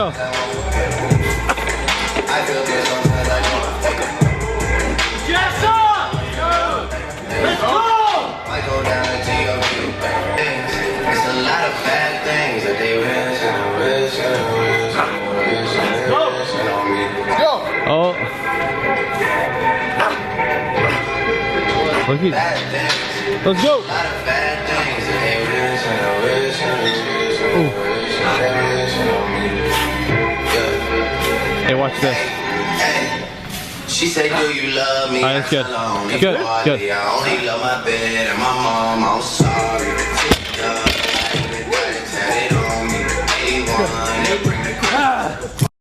Go. Yes, sir! Let's go! I go down to T.O.Q. It's a lot of bad things that they wish and wish and wish and wish on me. Oh. Look Bad at. things. Let's go. A lot of bad things that they wish and wish and wish and wish and wish on me. Yeah. Hey, watch this. Hey. She said, do you love me? All right, that's good. Good, good. I only love my bed and my mom. I'm sorry. I ain't been trying to tell it on me. 81.